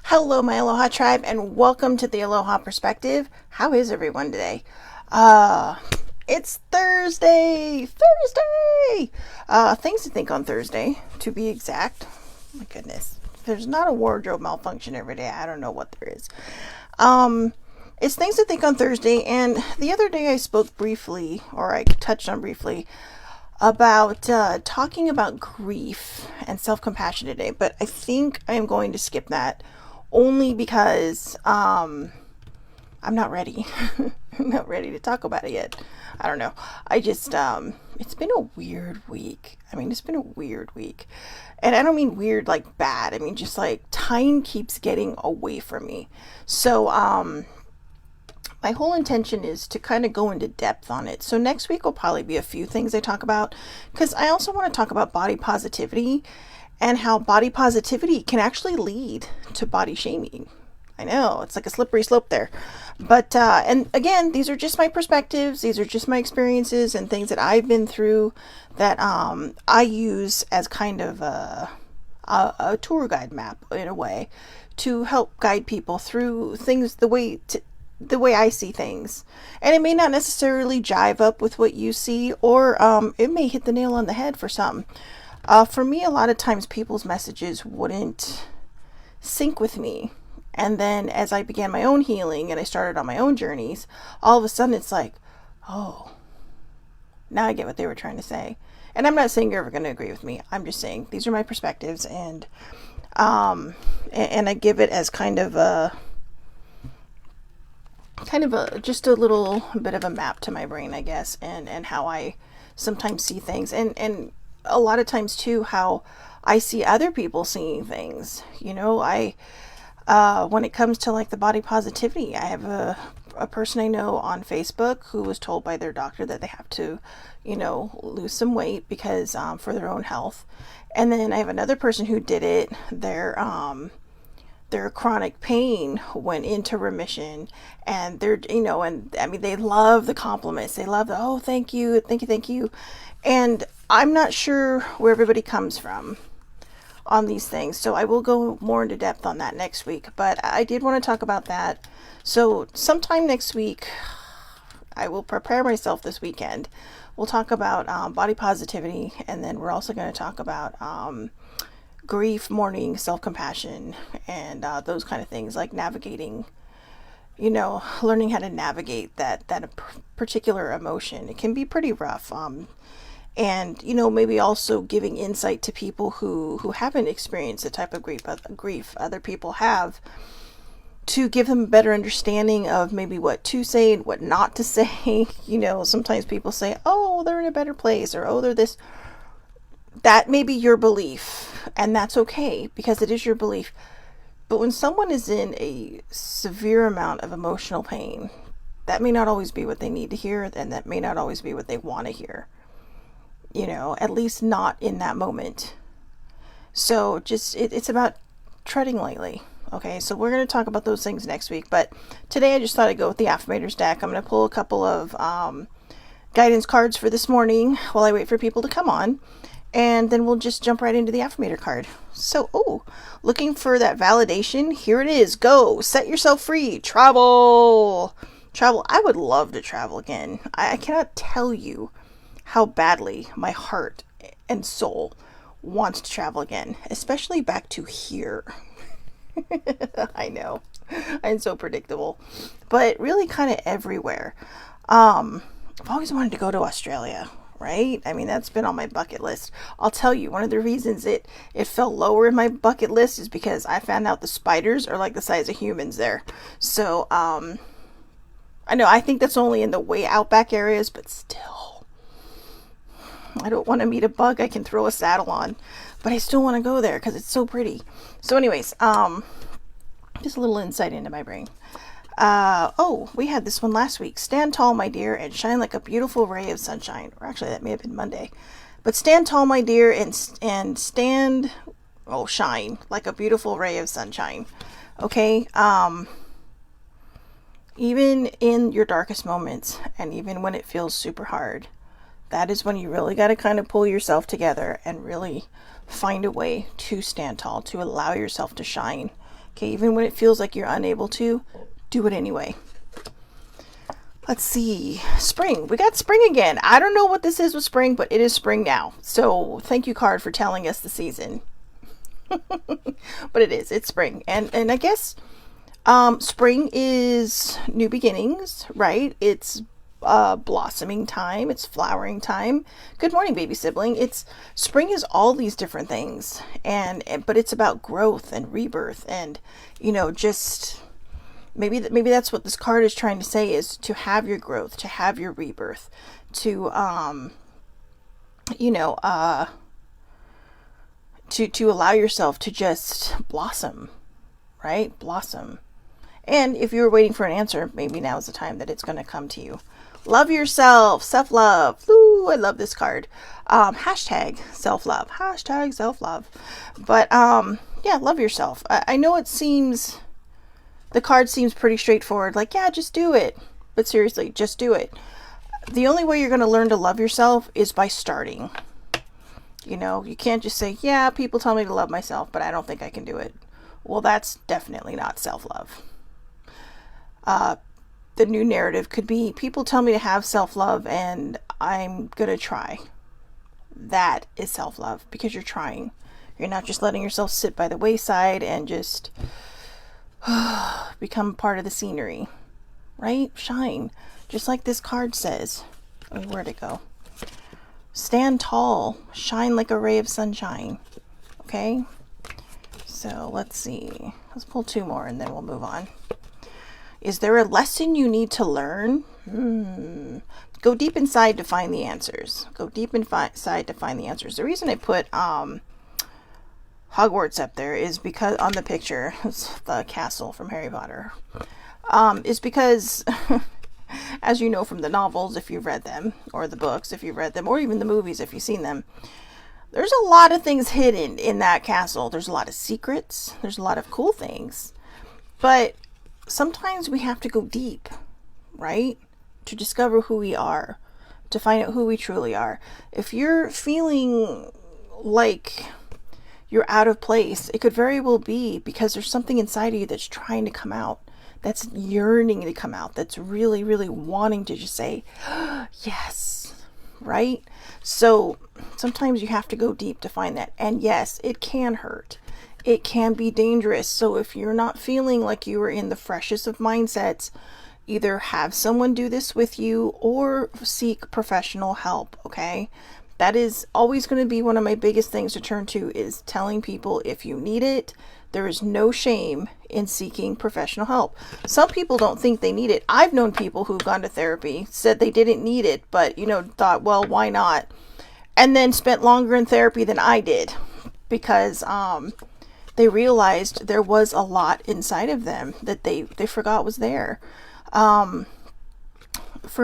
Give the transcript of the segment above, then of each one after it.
Hello, my Aloha tribe, and welcome to the Aloha Perspective. How is everyone today? Uh, it's Thursday! Thursday! Things to think on Thursday, to be exact. My goodness. If there's not a wardrobe malfunction every day, I don't know what there is. Um, it's things to think on Thursday, and the other day I spoke briefly, or I touched on briefly, about talking about grief and self-compassion today, but I think I am going to skip that only because I'm not ready. I'm not ready to talk about it yet. I don't know. I just it's been a weird week. It's been a weird week. And I don't mean weird like bad. I mean just like time keeps getting away from me. So my whole intention is to kind of go into depth on it. So next week will probably be a few things I talk about, because I also want to talk about body positivity and how body positivity can actually lead to body shaming. I know it's like a slippery slope there, but and again, these are just my perspectives. These are just my experiences and things that I've been through that I use as kind of a tour guide map in a way to help guide people through things the way I see things. And it may not necessarily jive up with what you see, or it may hit the nail on the head for some. For me, a lot of times people's messages wouldn't sync with me. And then as I began my own healing and I started on my own journeys, all of a sudden it's like, oh, now I get what they were trying to say. And I'm not saying you're ever going to agree with me. I'm just saying these are my perspectives, and I give it as kind of a just a little bit of a map to my brain, I guess, and how I sometimes see things, and a lot of times too how I see other people seeing things. I when it comes to like the body positivity, I have a person I know on Facebook who was told by their doctor that they have to, lose some weight because for their own health. And then I have another person who did it. Their chronic pain went into remission, and they love the compliments. They love the, oh, thank you, thank you, thank you. And I'm not sure where everybody comes from on these things, so I will go more into depth on that next week, but I did want to talk about that. So sometime next week, I will prepare myself this weekend. We'll talk about body positivity, and then we're also going to talk about grief, mourning, self-compassion, and those kind of things, like navigating, learning how to navigate that particular emotion. It can be pretty rough. And maybe also giving insight to people who haven't experienced the type of grief other people have, to give them a better understanding of maybe what to say and what not to say. Sometimes people say, oh, they're in a better place, or oh, they're this. That may be your belief, and that's okay, because it is your belief. But when someone is in a severe amount of emotional pain, that may not always be what they need to hear, and that may not always be what they want to hear. At least not in that moment. So just, it's about treading lightly. Okay, so we're going to talk about those things next week. But today I just thought I'd go with the Affirmators deck. I'm going to pull a couple of guidance cards for this morning while I wait for people to come on. And then we'll just jump right into the Affirmator card. So, looking for that validation. Here it is. Go. Set yourself free. Travel. Travel. I would love to travel again. I cannot tell you how badly my heart and soul wants to travel again, especially back to here. I know, I'm so predictable, but really kind of everywhere. I've always wanted to go to Australia, right? That's been on my bucket list. I'll tell you, one of the reasons it fell lower in my bucket list is because I found out the spiders are like the size of humans there. So I know, I think that's only in the way outback areas, but still, I don't want to meet a bug I can throw a saddle on, but I still want to go there because it's so pretty. So anyways, just a little insight into my brain. We had this one last week. Stand tall, my dear, and shine like a beautiful ray of sunshine. Or actually, that may have been Monday. But stand tall, my dear, and shine like a beautiful ray of sunshine. Okay? Even in your darkest moments, and even when it feels super hard, that is when you really got to kind of pull yourself together and really find a way to stand tall, to allow yourself to shine Okay, even when it feels like you're unable to, do it anyway. Let's see. Spring. We got spring again. I don't know what this is with spring, but it is spring now. So thank you, card, for telling us the season. But it is. It's spring. And I guess spring is new beginnings, right? It's blossoming time. It's flowering time. Good morning, baby sibling. It's spring is all these different things. But it's about growth and rebirth and, just maybe that's what this card is trying to say, is to have your growth, to have your rebirth, to to allow yourself to just blossom, right? Blossom. And if you were waiting for an answer, maybe now is the time that it's going to come to you. Love yourself, self-love. Ooh, I love this card. Hashtag self-love, hashtag self-love. But yeah, love yourself. I know the card seems pretty straightforward, like, yeah, just do it. But seriously, just do it. The only way you're going to learn to love yourself is by starting. You can't just say, yeah, people tell me to love myself, but I don't think I can do it. Well, that's definitely not self-love. The new narrative could be, people tell me to have self-love and I'm going to try. That is self-love, because you're trying. You're not just letting yourself sit by the wayside and just become part of the scenery, right? Shine, just like this card says. Oh, where'd it go? Stand tall, shine like a ray of sunshine. Okay, so let's see. Let's pull two more and then we'll move on. Is there a lesson you need to learn? Go deep inside to find the answers. Go deep inside to find the answers. The reason I put Hogwarts up there is because on the picture, it's the castle from Harry Potter, is because as you know from the novels, if you've read them, or the books, if you've read them, or even the movies, if you've seen them, there's a lot of things hidden in that castle. There's a lot of secrets. There's a lot of cool things. But sometimes we have to go deep, right? To discover who we are, to find out who we truly are. If you're feeling like you're out of place, it could very well be because there's something inside of you that's trying to come out, that's yearning to come out, that's really, really wanting to just say, yes, right? So sometimes you have to go deep to find that. And yes, it can hurt. It can be dangerous. So if you're not feeling like you are in the freshest of mindsets, either have someone do this with you or seek professional help, okay? That is always going to be one of my biggest things to turn to, is telling people if you need it, there is no shame in seeking professional help. Some people don't think they need it. I've known people who've gone to therapy, said they didn't need it, but, thought, well, why not? And then spent longer in therapy than I did because they realized there was a lot inside of them that they forgot was there. For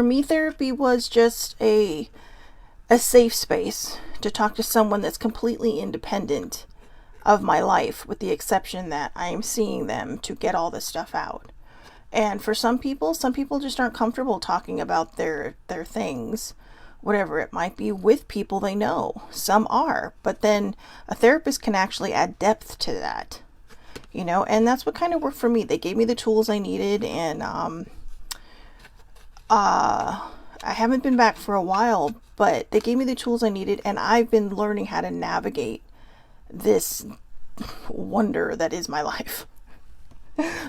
me, therapy was just a safe space to talk to someone that's completely independent of my life, with the exception that I'm seeing them to get all this stuff out. And for some people just aren't comfortable talking about their things, whatever it might be, with people they know. Some are, but then a therapist can actually add depth to that, and that's what kind of worked for me. They gave me the tools I needed, and I haven't been back for a while, but they gave me the tools I needed, and I've been learning how to navigate this wonder that is my life.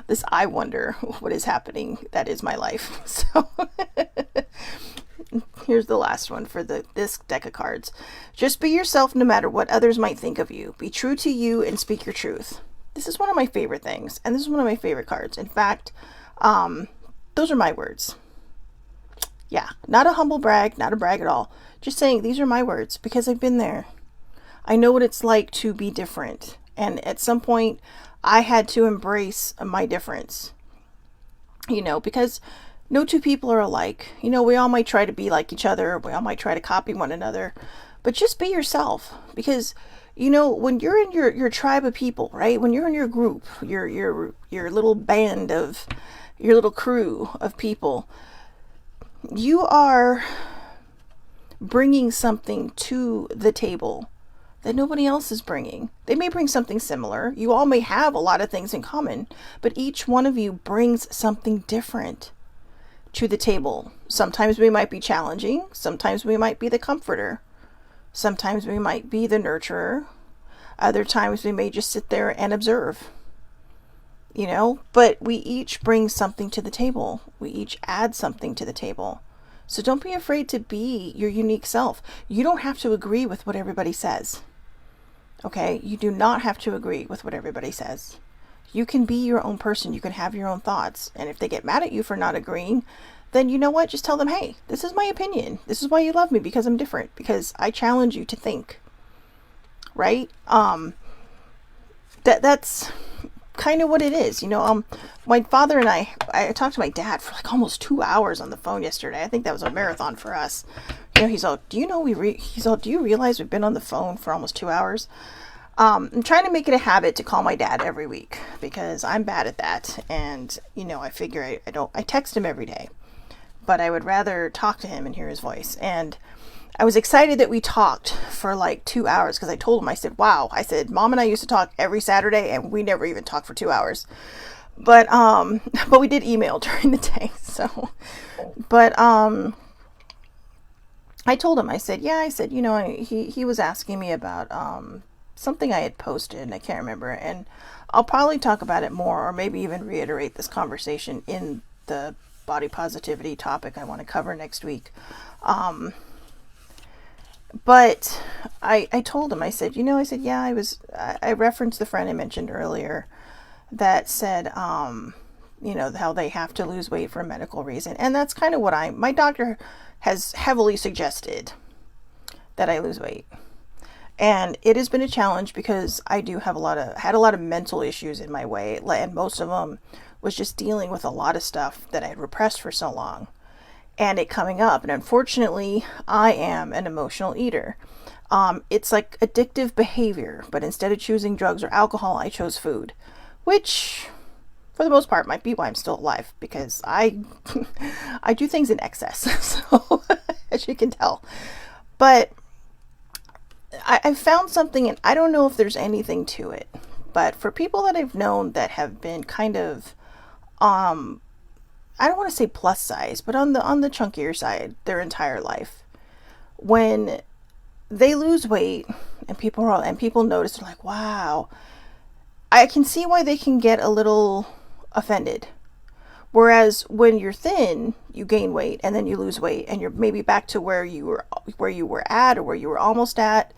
This I wonder what is happening that is my life. So here's the last one for this deck of cards. Just be yourself no matter what others might think of you. Be true to you and speak your truth. This is one of my favorite things, and this is one of my favorite cards. In fact, those are my words. Yeah, not a humble brag, not a brag at all. Just saying these are my words because I've been there. I know what it's like to be different. And at some point, I had to embrace my difference. Because no two people are alike. We all might try to be like each other. We all might try to copy one another. But just be yourself. Because, when you're in your tribe of people, right? When you're in your group, your little band of, your little crew of people, you are bringing something to the table that nobody else is bringing. They may bring something similar. You all may have a lot of things in common, but each one of you brings something different to the table. Sometimes we might be challenging. Sometimes we might be the comforter. Sometimes we might be the nurturer. Other times we may just sit there and observe. But we each bring something to the table. We each add something to the table. So don't be afraid to be your unique self. You don't have to agree with what everybody says. Okay? You do not have to agree with what everybody says. You can be your own person. You can have your own thoughts. And if they get mad at you for not agreeing, then you know what? Just tell them, hey, this is my opinion. This is why you love me, because I'm different. Because I challenge you to think. Right? That's kind of what it is. My father and I talked to my dad for like almost 2 hours on the phone yesterday. I think that was a marathon for us. He's all, do you realize we've been on the phone for almost 2 hours? I'm trying to make it a habit to call my dad every week because I'm bad at that. And, I figure I text him every day, but I would rather talk to him and hear his voice. And I was excited that we talked for like 2 hours because I told him, I said, wow, Mom and I used to talk every Saturday and we never even talked for 2 hours. But we did email during the day. So, but, I told him, I said, he was asking me about, something I had posted and I can't remember. And I'll probably talk about it more or maybe even reiterate this conversation in the body positivity topic I want to cover next week. But I told him, I said, I referenced the friend I mentioned earlier that said, how they have to lose weight for a medical reason. And that's kind of what my doctor has heavily suggested that I lose weight. And it has been a challenge because I do have had a lot of mental issues in my way. And most of them was just dealing with a lot of stuff that I had repressed for so long. And it coming up. And unfortunately, I am an emotional eater. It's like addictive behavior, but instead of choosing drugs or alcohol, I chose food, which for the most part might be why I'm still alive, because I do things in excess. So as you can tell, but I found something, and I don't know if there's anything to it, but for people that I've known that have been kind of, I don't want to say plus size, but on the chunkier side their entire life, when they lose weight and people notice, they're like, wow, I can see why they can get a little offended. Whereas when you're thin, you gain weight and then you lose weight and you're maybe back to where you were at or where you were almost at.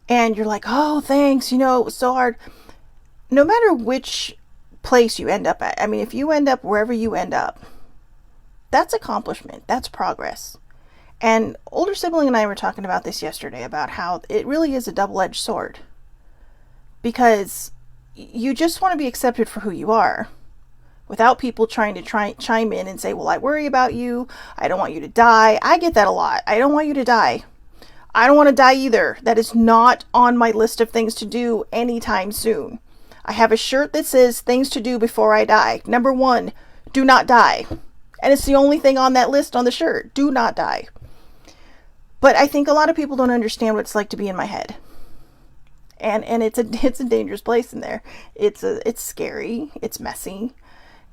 And you're like, oh, thanks. It was so hard. No matter which place you end up at. I mean, if you end up wherever you end up, that's accomplishment. That's progress. And older sibling and I were talking about this yesterday, about how it really is a double-edged sword, because you just want to be accepted for who you are without people trying to chime in and say, well, I worry about you. I don't want you to die. I get that a lot. I don't want you to die. I don't want to die either. That is not on my list of things to do anytime soon. I have a shirt that says things to do before I die. Number 1, do not die. And it's the only thing on that list on the shirt. Do not die. But I think a lot of people don't understand what it's like to be in my head. And it's a dangerous place in there. It's scary. It's messy.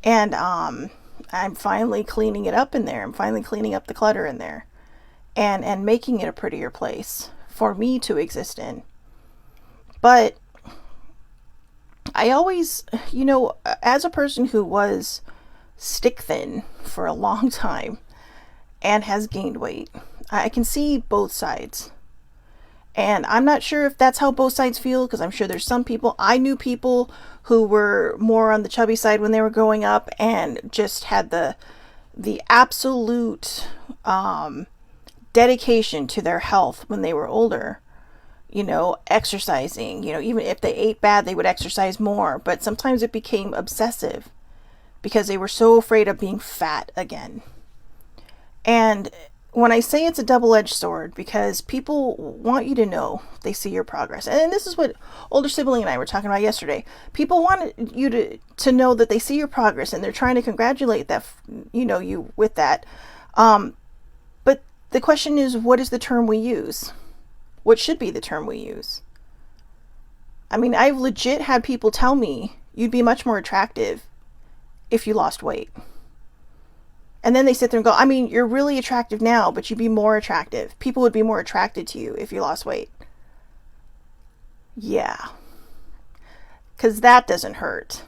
And I'm finally cleaning it up in there. I'm finally cleaning up the clutter in there. And making it a prettier place for me to exist in. But I always, as a person who was stick thin for a long time and has gained weight, I can see both sides. And I'm not sure if that's how both sides feel, because I'm sure there's some people, I knew people who were more on the chubby side when they were growing up and just had the absolute dedication to their health when they were older. Exercising, even if they ate bad, they would exercise more. But sometimes it became obsessive because they were so afraid of being fat again. And when I say it's a double-edged sword, because people want you to know they see your progress. And this is what older sibling and I were talking about yesterday. People want you to know that they see your progress, and they're trying to congratulate you with that. But the question is, what is the term we use? What should be the term we use? I mean, I've legit had people tell me you'd be much more attractive if you lost weight. And then they sit there and go, I mean, you're really attractive now, but you'd be more attractive. People would be more attracted to you if you lost weight. Yeah. Because that doesn't hurt.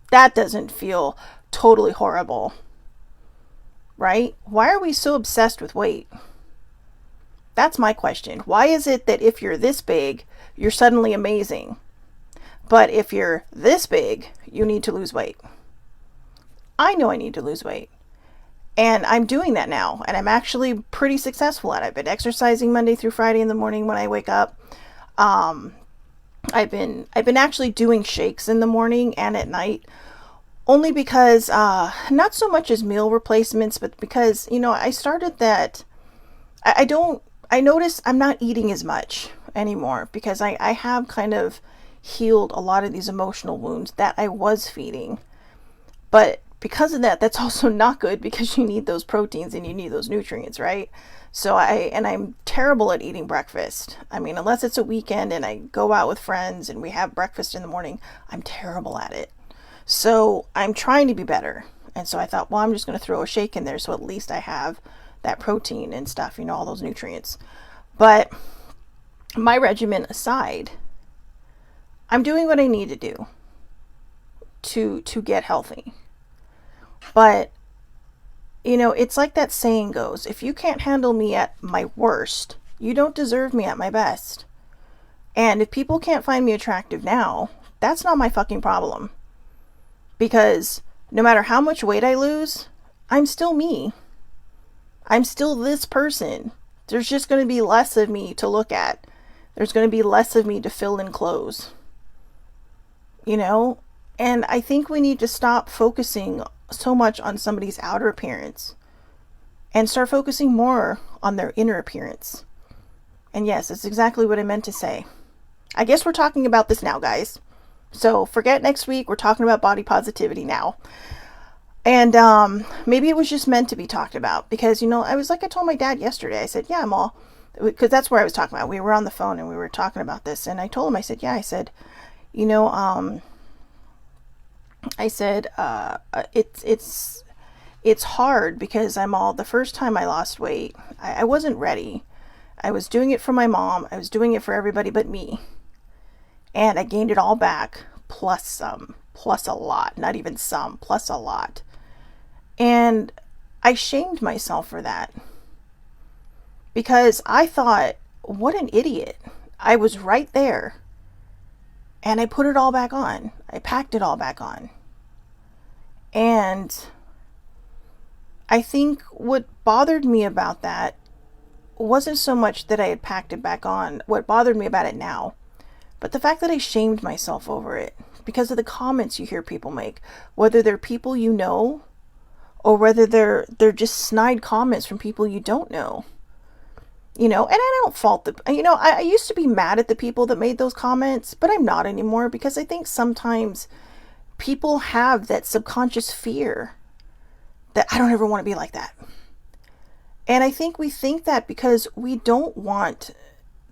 That doesn't feel totally horrible. Right? Why are we so obsessed with weight? That's my question. Why is it that if you're this big, you're suddenly amazing, but if you're this big, you need to lose weight? I know I need to lose weight, and I'm doing that now, and I'm actually pretty successful at it. I've been exercising Monday through Friday in the morning when I wake up. I've been actually doing shakes in the morning and at night, only because not so much as meal replacements, but because I started that. I notice I'm not eating as much anymore because I have kind of healed a lot of these emotional wounds that I was feeding. But because of that, that's also not good because you need those proteins and you need those nutrients, right? So I'm terrible at eating breakfast. I mean, unless it's a weekend and I go out with friends and we have breakfast in the morning, I'm terrible at it. So I'm trying to be better. And so I thought, well, I'm just going to throw a shake in there so at least I have that protein and stuff, all those nutrients. But my regimen aside, I'm doing what I need to do to get healthy. But it's like that saying goes, if you can't handle me at my worst, you don't deserve me at my best. And if people can't find me attractive now, that's not my fucking problem. Because no matter how much weight I lose, I'm still me. I'm still this person. There's just going to be less of me to look at. There's going to be less of me to fill in clothes. And I think we need to stop focusing so much on somebody's outer appearance and start focusing more on their inner appearance. And yes, that's exactly what I meant to say. I guess we're talking about this now, guys. So forget next week. We're talking about body positivity now. And maybe it was just meant to be talked about because, I told my dad yesterday, I said, yeah, I'm all, because that's where I was talking about. We were on the phone and we were talking about this. And I told him, I said, yeah, I said, it's hard because the first time I lost weight, I wasn't ready. I was doing it for my mom. I was doing it for everybody but me. And I gained it all back, plus some, plus a lot, not even some, plus a lot. And I shamed myself for that because I thought, what an idiot. I was right there and I put it all back on. I packed it all back on. And I think what bothered me about that wasn't so much that I had packed it back on. What bothered me about it now, but the fact that I shamed myself over it because of the comments you hear people make, whether they're people or whether they're just snide comments from people you don't know. And I don't fault I used to be mad at the people that made those comments, but I'm not anymore because I think sometimes people have that subconscious fear that I don't ever want to be like that. And I think we think that because we don't want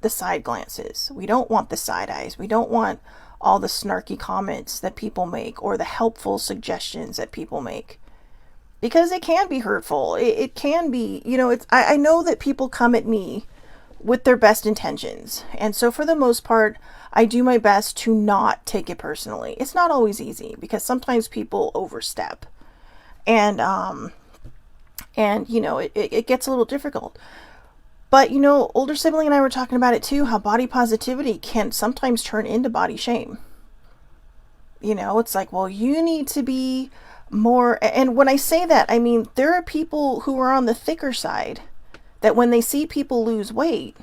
the side glances. We don't want the side eyes. We don't want all the snarky comments that people make or the helpful suggestions that people make. Because it can be hurtful. It can be, I know that people come at me with their best intentions. And so for the most part, I do my best to not take it personally. It's not always easy because sometimes people overstep. And it gets a little difficult. But, older sibling and I were talking about it too, how body positivity can sometimes turn into body shame. It's like, well, you need to be more. And when I say that, I mean, there are people who are on the thicker side that when they see people lose weight,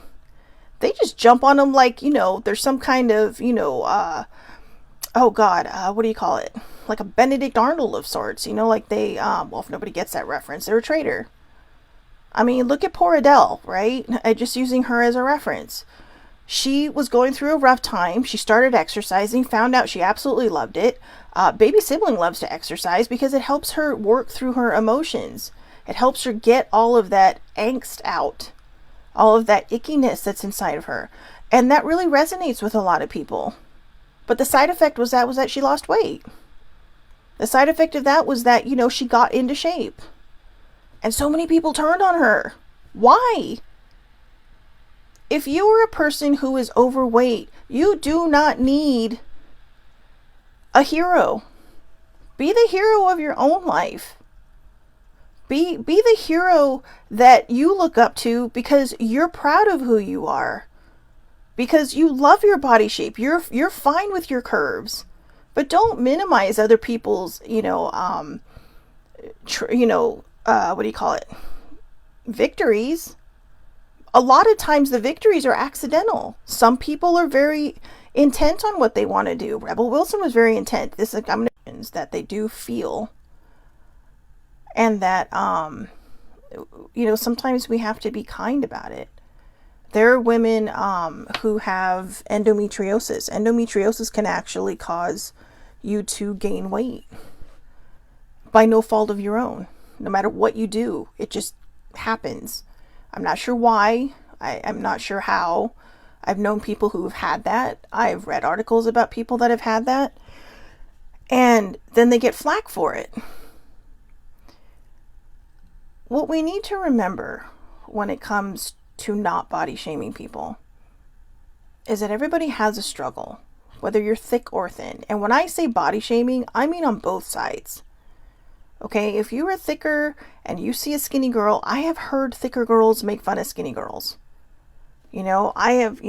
they just jump on them like, there's some kind of, oh God, what do you call it? Like a Benedict Arnold of sorts, like they, well, if nobody gets that reference, they're a traitor. I mean, look at poor Adele, right? Just using her as a reference. She was going through a rough time. She started exercising, found out she absolutely loved it. Baby sibling loves to exercise because it helps her work through her emotions. It helps her get all of that angst out, all of that ickiness that's inside of her. And that really resonates with a lot of people. But the side effect was that she lost weight. The side effect of that was that, she got into shape. And so many people turned on her. Why? If you are a person who is overweight, you do not need a hero. Be the hero of your own life. Be the hero that you look up to because you're proud of who you are. Because you love your body shape. You're fine with your curves. But don't minimize other people's, what do you call it? Victories. A lot of times the victories are accidental. Some people are very intent on what they want to do. Rebel Wilson was very intent. This is that they do feel. And that, sometimes we have to be kind about it. There are women who have endometriosis. Endometriosis can actually cause you to gain weight by no fault of your own. No matter what you do, it just happens. I'm not sure why. I'm not sure how. I've known people who've had that. I've read articles about people that have had that. And then they get flack for it. What we need to remember when it comes to not body shaming people is that everybody has a struggle, whether you're thick or thin. And when I say body shaming, I mean on both sides. Okay, if you are thicker and you see a skinny girl, I have heard thicker girls make fun of skinny girls. I have,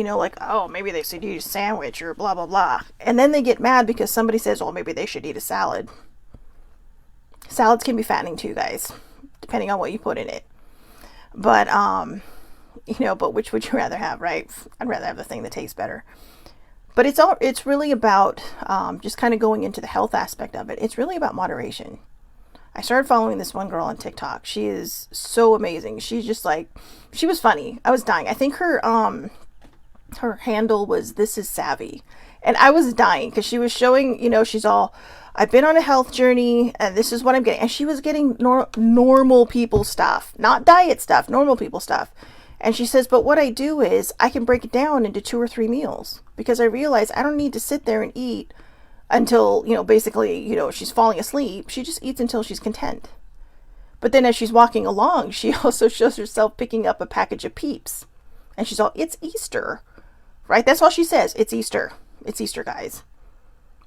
oh, maybe they should eat a sandwich or blah, blah, blah. And then they get mad because somebody says, well, maybe they should eat a salad. Salads can be fattening too, guys, depending on what you put in it. But, but which would you rather have, right? I'd rather have the thing that tastes better. But it's really about just kind of going into the health aspect of it. It's really about moderation. I started following this one girl on TikTok. She is so amazing. She's just she was funny. I was dying. I think her handle was "This is Savvy," and I was dying because she was showing, she's all, I've been on a health journey and this is what I'm getting. And she was getting normal people stuff, not diet stuff, normal people stuff. And she says, but what I do is I can break it down into 2 or 3 meals because I realize I don't need to sit there and eat until, basically, she's falling asleep. She just eats until she's content. But then as she's walking along, she also shows herself picking up a package of Peeps. And she's all, it's Easter, right? That's all she says. It's Easter. It's Easter, guys.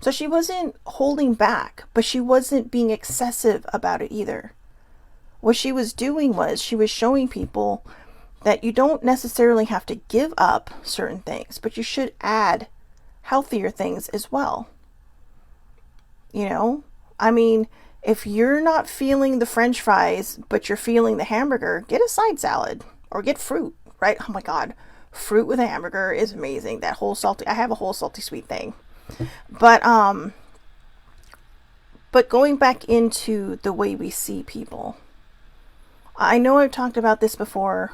So she wasn't holding back, but she wasn't being excessive about it either. What she was doing was she was showing people that you don't necessarily have to give up certain things, but you should add healthier things as well. If you're not feeling the French fries, but you're feeling the hamburger, get a side salad or get fruit, right? Oh my God. Fruit with a hamburger is amazing. That whole salty, I have a whole salty sweet thing. But going back into the way we see people, I know I've talked about this before,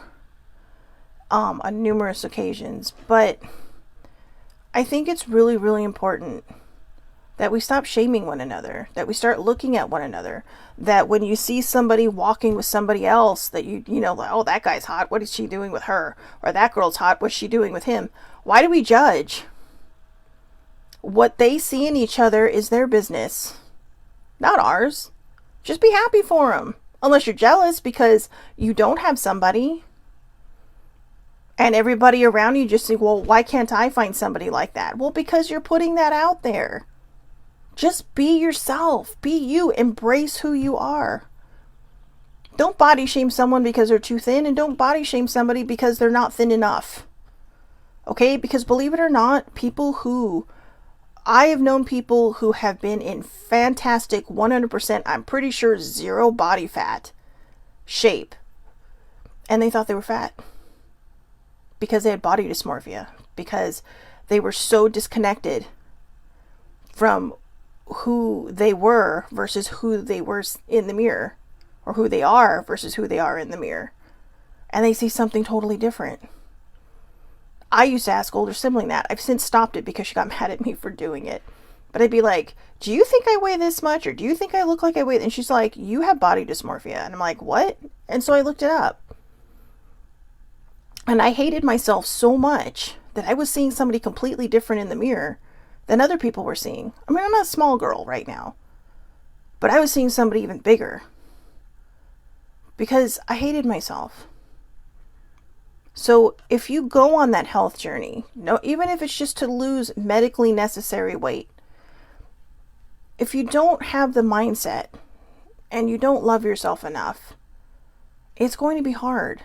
on numerous occasions, but I think it's really, really important that we stop shaming one another, that we start looking at one another, that when you see somebody walking with somebody else, that oh, that guy's hot, what is she doing with her? Or that girl's hot, what's she doing with him? Why do we judge? What they see in each other is their business, not ours. Just be happy for them. Unless you're jealous because you don't have somebody. And everybody around you just think, well, why can't I find somebody like that? Well, because you're putting that out there. Just be yourself. Be you. Embrace who you are. Don't body shame someone because they're too thin, and don't body shame somebody because they're not thin enough. Okay? Because believe it or not, I have known people who have been in fantastic 100%, I'm pretty sure 0 body fat shape. And they thought they were fat. Because they had body dysmorphia. Because they were so disconnected from who they were versus who they were in the mirror. Or who they are versus who they are in the mirror. And they see something totally different. I used to ask older sibling that. I've since stopped it because she got mad at me for doing it. But I'd be like, do you think I weigh this much? Or do you think I look like I weigh? And she's like, you have body dysmorphia. And I'm like, what? And so I looked it up. And I hated myself so much that I was seeing somebody completely different in the mirror than other people were seeing. I mean, I'm not a small girl right now, but I was seeing somebody even bigger because I hated myself. So if you go on that health journey, no, even if it's just to lose medically necessary weight, if you don't have the mindset and you don't love yourself enough, it's going to be hard.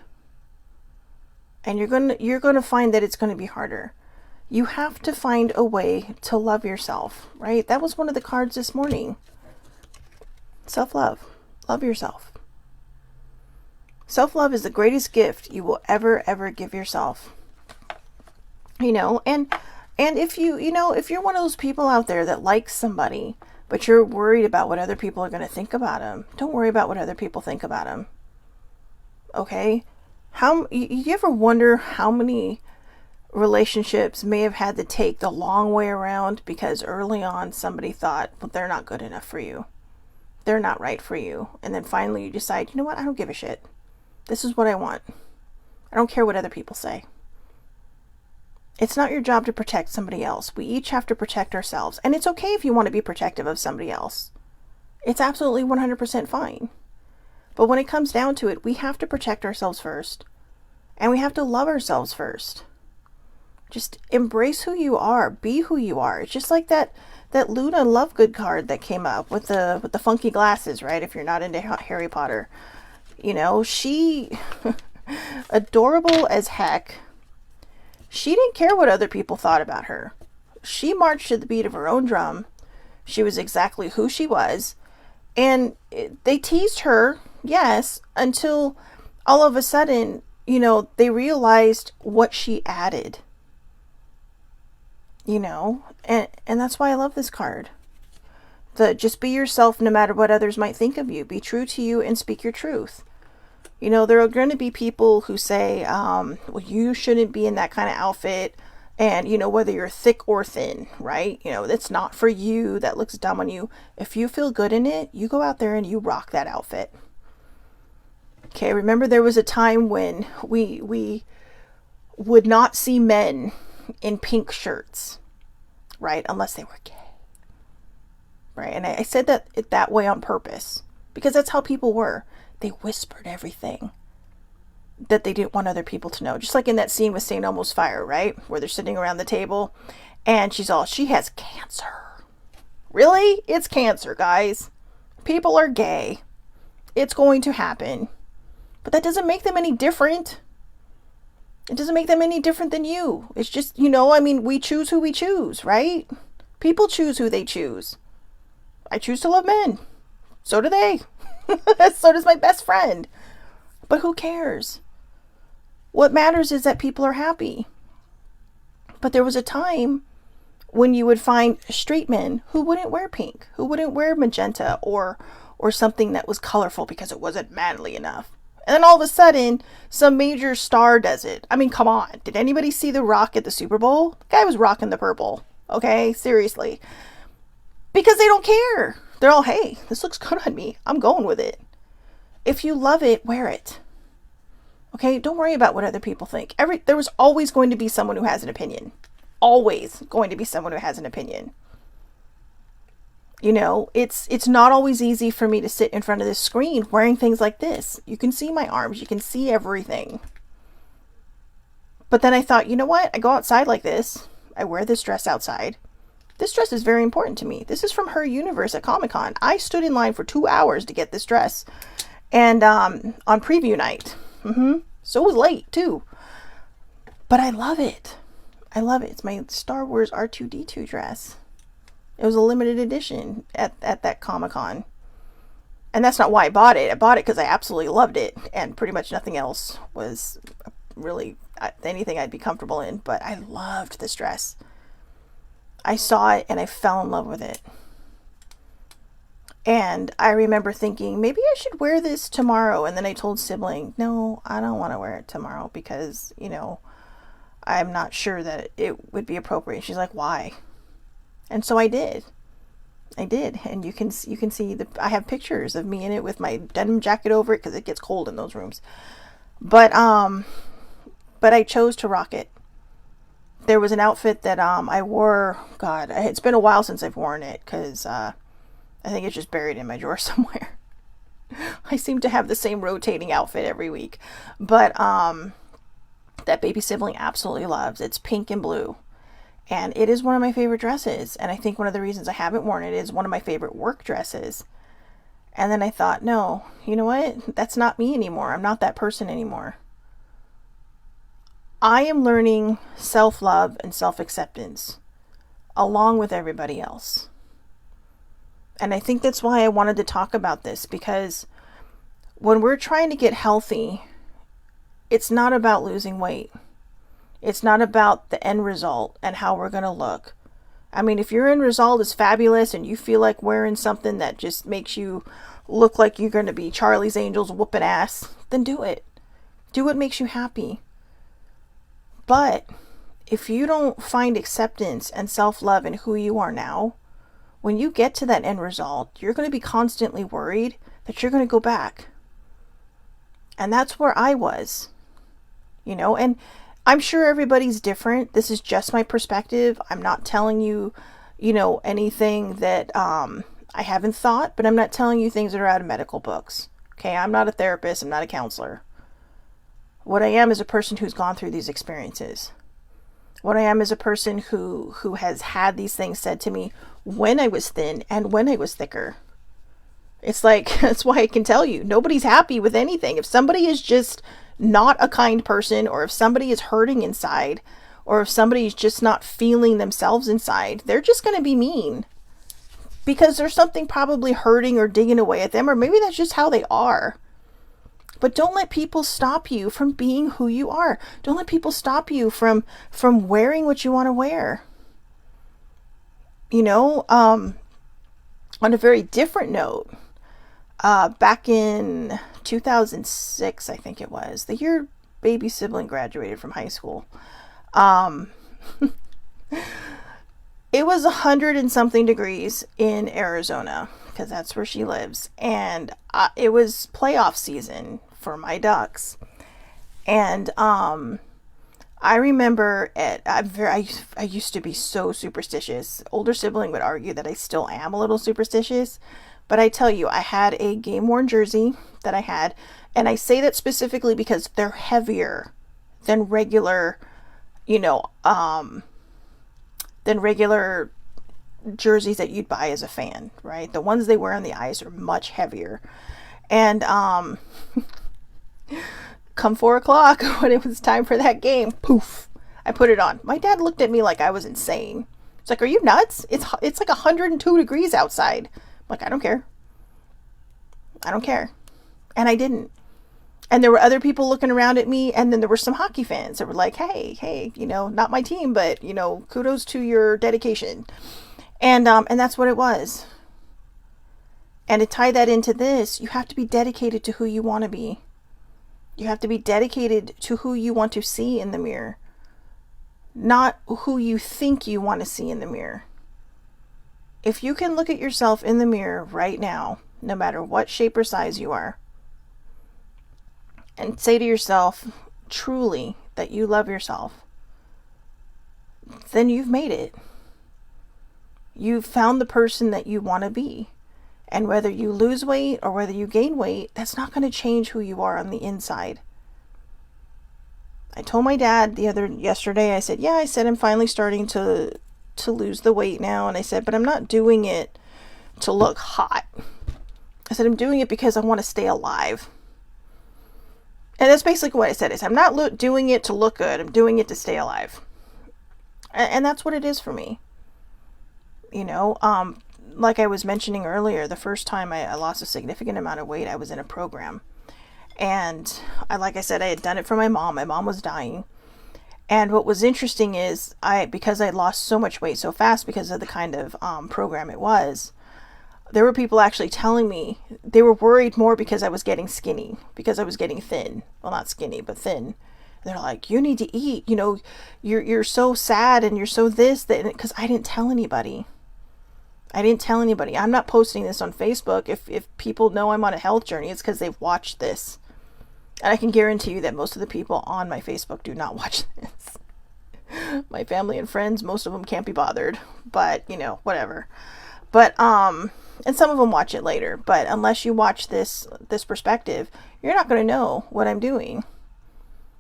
And you're going to find that it's going to be harder. You have to find a way to love yourself, right? That was one of the cards this morning. Self-love. Love yourself. Self-love is the greatest gift you will ever give yourself. You know, and if if you're one of those people out there that likes somebody, but you're worried about what other people are going to think about them, don't worry about what other people think about them. Okay? You ever wonder how many relationships may have had to take the long way around because early on somebody thought, well, they're not good enough for you. They're not right for you. And then finally you decide, you know what? I don't give a shit. This is what I want. I don't care what other people say. It's not your job to protect somebody else. We each have to protect ourselves. And it's okay if you want to be protective of somebody else. It's absolutely 100% fine. But when it comes down to it, we have to protect ourselves first. And we have to love ourselves first. Just embrace who you are. Be who you are. It's just like that Luna Lovegood card that came up with the funky glasses, right? If you're not into Harry Potter. You know, she, adorable as heck, she didn't care what other people thought about her. She marched to the beat of her own drum. She was exactly who she was. And they teased her, yes, until all of a sudden, they realized what she added. And that's why I love this card. Just be yourself no matter what others might think of you. Be true to you and speak your truth. There are going to be people who say, well, you shouldn't be in that kind of outfit. And, whether you're thick or thin, right? That's not for you. That looks dumb on you. If you feel good in it, you go out there and you rock that outfit. Okay, remember there was a time when we would not see men in pink shirts, right? Unless they were gay. Right? And I said that way on purpose because that's how people were. They whispered everything that they didn't want other people to know. Just like in that scene with St. Elmo's Fire, right? Where they're sitting around the table and she has cancer. Really? It's cancer, guys. People are gay. It's going to happen. But that doesn't make them any different. It doesn't make them any different than you. It's just, we choose who we choose, right? People choose who they choose. I choose to love men. So do they. So does my best friend. But who cares? What matters is that people are happy. But there was a time when you would find straight men who wouldn't wear pink, who wouldn't wear magenta or something that was colorful because it wasn't manly enough. And then all of a sudden, some major star does it. I mean, come on. Did anybody see The Rock at the Super Bowl? The guy was rocking the purple. Okay? Seriously. Because they don't care. They're all, hey, this looks good on me. I'm going with it. If you love it, wear it. Okay? Don't worry about what other people think. There was always going to be someone who has an opinion. Always going to be someone who has an opinion. It's not always easy for me to sit in front of this screen wearing things like this. You can see my arms. You can see everything. But then I thought, you know what? I go outside like this. I wear this dress outside. This dress is very important to me. This is from Her Universe at Comic-Con. I stood in line for 2 hours to get this dress. And on preview night. So it was late, too. But I love it. I love it. It's my Star Wars R2-D2 dress. It was a limited edition at that Comic-Con. And that's not why I bought it. I bought it because I absolutely loved it. And pretty much nothing else was really anything I'd be comfortable in. But I loved this dress. I saw it and I fell in love with it. And I remember thinking, maybe I should wear this tomorrow. And then I told Sibling, no, I don't want to wear it tomorrow because, I'm not sure that it would be appropriate. She's like, why? And so I did. And you can see I have pictures of me in it with my denim jacket over it because it gets cold in those rooms. But I chose to rock it there was an outfit that I wore. God, it's been a while since I've worn it because I think it's just buried in my drawer somewhere. I seem to have the same rotating outfit every week. But that baby sibling absolutely loves. It's pink and blue. And it is one of my favorite dresses. And I think one of the reasons I haven't worn it is one of my favorite work dresses. And then I thought, no, you know what? That's not me anymore. I'm not that person anymore. I am learning self-love and self-acceptance along with everybody else. And I think that's why I wanted to talk about this, because when we're trying to get healthy, it's not about losing weight. It's not about the end result and how we're going to look. I mean, if your end result is fabulous and you feel like wearing something that just makes you look like you're going to be Charlie's Angels whooping ass, then do it. Do what makes you happy. But if you don't find acceptance and self-love in who you are now, when you get to that end result, you're going to be constantly worried that you're going to go back. And that's where I was, and I'm sure everybody's different. This is just my perspective. I'm not telling you, anything that I haven't thought, but I'm not telling you things that are out of medical books. Okay, I'm not a therapist. I'm not a counselor. What I am is a person who's gone through these experiences. What I am is a person who has had these things said to me when I was thin and when I was thicker. It's like, that's why I can tell you, nobody's happy with anything. If somebody is just not a kind person, or if somebody is hurting inside, or if somebody's just not feeling themselves inside, they're just going to be mean. Because there's something probably hurting or digging away at them, or maybe that's just how they are. But don't let people stop you from being who you are. Don't let people stop you from wearing what you want to wear. On a very different note, back in 2006, I think it was, the year baby sibling graduated from high school, it was 100 and something degrees in Arizona, because that's where she lives. And it was playoff season for my Ducks. And I remember I used to be so superstitious. Older sibling would argue that I still am a little superstitious. But I tell you, I had a game-worn jersey that I had. And I say that specifically because they're heavier than regular, than regular jerseys that you'd buy as a fan, right? The ones they wear on the ice are much heavier. And come 4 o'clock, when it was time for that game, poof, I put it on. My dad looked at me like I was insane. It's like, are you nuts? It's like 102 degrees outside. I'm like, I don't care. I don't care. And I didn't. And there were other people looking around at me, and then there were some hockey fans that were like, hey, not my team, but, kudos to your dedication. And that's what it was. And to tie that into this, you have to be dedicated to who you want to be. You have to be dedicated to who you want to see in the mirror, not who you think you want to see in the mirror. If you can look at yourself in the mirror right now, no matter what shape or size you are, and say to yourself truly that you love yourself, then you've made it. You've found the person that you want to be. And whether you lose weight or whether you gain weight, that's not going to change who you are on the inside. I told my dad yesterday, I said, I'm finally starting to lose the weight now. And I said, but I'm not doing it to look hot. I said, I'm doing it because I want to stay alive. And that's basically what I said. I'm not doing it to look good. I'm doing it to stay alive. And that's what it is for me. Like I was mentioning earlier, the first time I lost a significant amount of weight, I was in a program. And like I said, I had done it for my mom. My mom was dying. And what was interesting is because I lost so much weight so fast because of the kind of program it was, there were people actually telling me they were worried more because I was getting skinny, because I was getting thin. Well, not skinny, but thin. And they're like, you need to eat, you're so sad and you're so this, that, because I didn't tell anybody. I'm not posting this on Facebook. If people know I'm on a health journey, it's because they've watched this. And I can guarantee you that most of the people on my Facebook do not watch this. My family and friends, most of them can't be bothered, but whatever. But and some of them watch it later, but unless you watch this perspective, you're not going to know what I'm doing.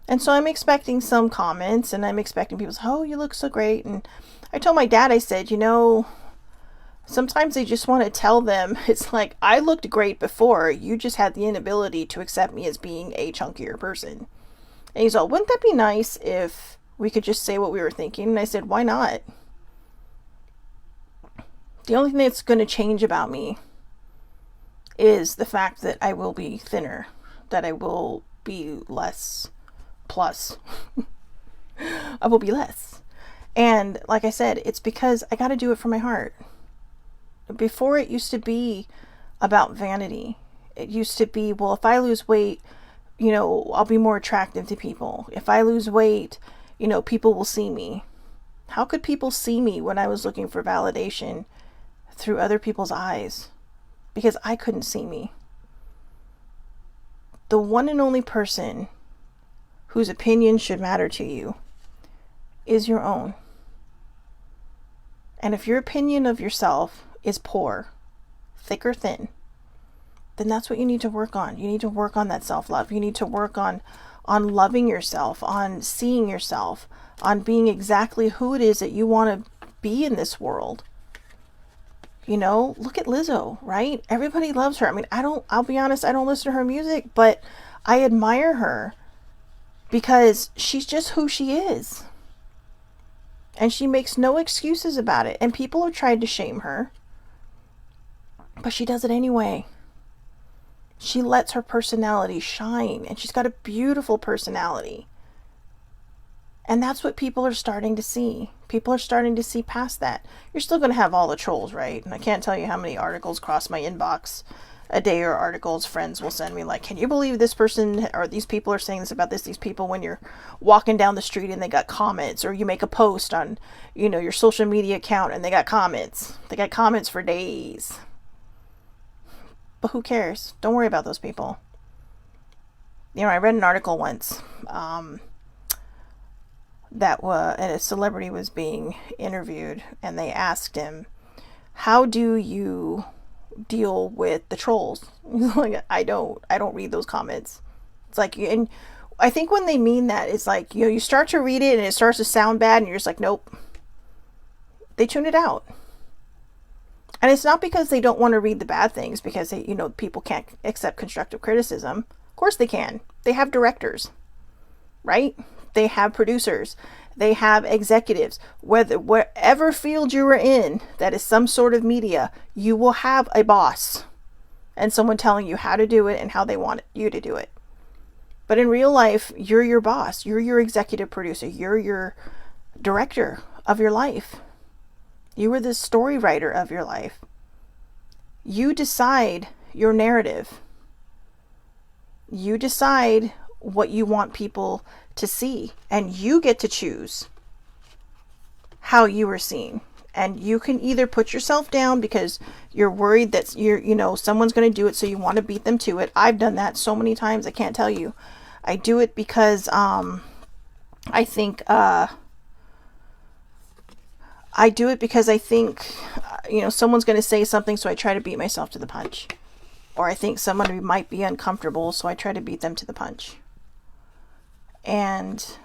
And so I'm expecting some comments, and I'm expecting people to say, oh, you look so great. And I told my dad, I said, sometimes they just want to tell them, it's like, I looked great before, you just had the inability to accept me as being a chunkier person. And he's all, wouldn't that be nice if we could just say what we were thinking? And I said, why not? The only thing that's going to change about me is the fact that I will be thinner, that I will be less plus. I will be less. And like I said, it's because I got to do it from my heart. Before, it used to be about vanity. It used to be, well, if I lose weight, I'll be more attractive to people. If I lose weight, people will see me. How could people see me when I was looking for validation through other people's eyes? Because I couldn't see me. The one and only person whose opinion should matter to you is your own. And if your opinion of yourself is poor, thick or thin, then that's what you need to work on. You need to work on that self-love. You need to work on loving yourself, on seeing yourself, on being exactly who it is that you want to be in this world. Look at Lizzo, right? Everybody loves her. I mean, I'll be honest, I don't listen to her music, but I admire her because she's just who she is. And she makes no excuses about it. And people have tried to shame her, but she does it anyway. She lets her personality shine, and she's got a beautiful personality. And that's what people are starting to see. People are starting to see past that. You're still going to have all the trolls, right? And I can't tell you how many articles cross my inbox a day, or articles friends will send me like, can you believe this person or these people are saying this about these people, when you're walking down the street and they got comments, or you make a post on, your social media account and they got comments. They got comments for days. But who cares? Don't worry about those people. I read an article once, and a celebrity was being interviewed, and they asked him, how do you deal with the trolls? He's like, I don't read those comments. It's like, and I think when they mean that, it's like, you start to read it and it starts to sound bad, and you're just like, nope. They tune it out. And it's not because they don't want to read the bad things, because they, people can't accept constructive criticism. Of course they can. They have directors, right? They have producers. They have executives. Whatever field you are in that is some sort of media, you will have a boss and someone telling you how to do it and how they want you to do it. But in real life, you're your boss. You're your executive producer. You're your director of your life. You are the story writer of your life. You decide your narrative. You decide what you want people to see, and you get to choose how you are seen. And you can either put yourself down because you're worried that someone's going to do it, so you want to beat them to it. I've done that so many times, I can't tell you. I do it because I think someone's going to say something, so I try to beat myself to the punch. Or I think someone might be uncomfortable, so I try to beat them to the punch. And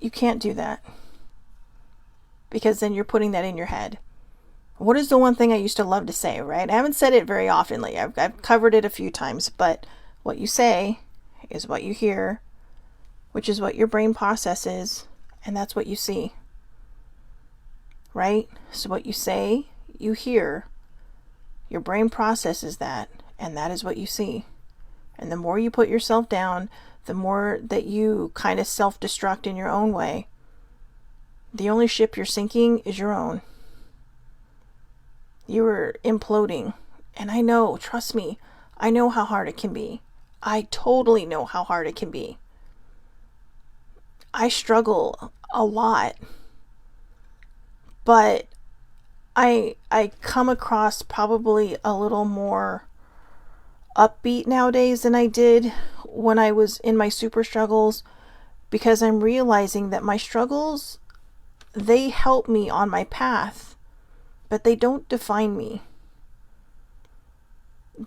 you can't do that, because then you're putting that in your head. What is the one thing I used to love to say, right? I haven't said it very often lately. I've covered it a few times, but what you say is what you hear, which is what your brain processes, and that's what you see. Right? So what you say, you hear, your brain processes that, and that is what you see. And the more you put yourself down, the more that you kind of self-destruct in your own way. The only ship you're sinking is your own. You are imploding. And I know, trust me, I know how hard it can be. I totally know how hard it can be. I struggle a lot. But I come across probably a little more upbeat nowadays than I did when I was in my super struggles, because I'm realizing that my struggles, they help me on my path, but they don't define me.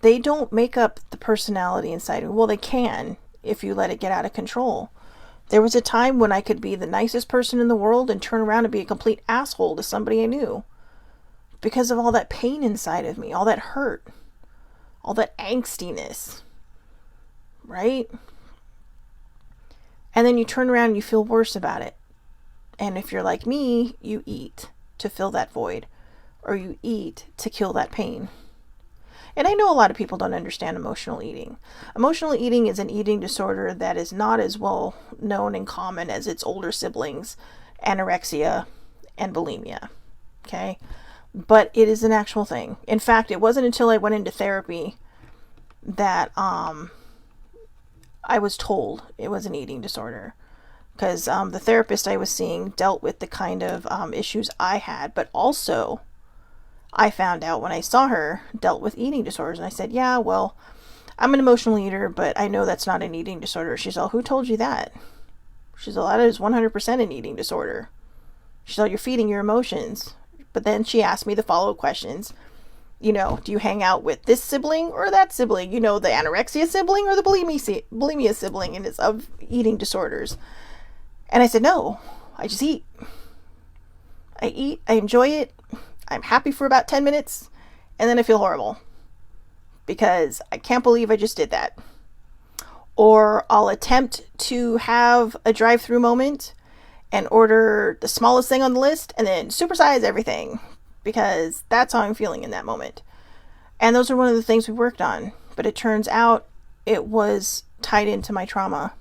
They don't make up the personality inside me. Well, they can if you let it get out of control. There was a time when I could be the nicest person in the world and turn around and be a complete asshole to somebody I knew because of all that pain inside of me, all that hurt, all that angstiness, right? And then you turn around and you feel worse about it. And if you're like me, you eat to fill that void, or you eat to kill that pain. And I know a lot of people don't understand emotional eating. Emotional eating is an eating disorder that is not as well known and common as its older siblings, anorexia and bulimia. Okay? But it is an actual thing. In fact, it wasn't until I went into therapy that I was told it was an eating disorder. Because the therapist I was seeing dealt with the kind of issues I had, but also I found out when I saw her dealt with eating disorders. And I said, yeah, well, I'm an emotional eater, but I know that's not an eating disorder. She's all, who told you that? She's all, that is 100% an eating disorder. She's all, you're feeding your emotions. But then she asked me the follow-up questions. You know, do you hang out with this sibling or that sibling? You know, the anorexia sibling or the bulimia sibling, and it's of eating disorders. And I said, no, I just eat. I eat, I enjoy it. I'm happy for about 10 minutes, and then I feel horrible because I can't believe I just did that. Or I'll attempt to have a drive-through moment and order the smallest thing on the list and then supersize everything because that's how I'm feeling in that moment. And those are one of the things we worked on. But it turns out it was tied into my trauma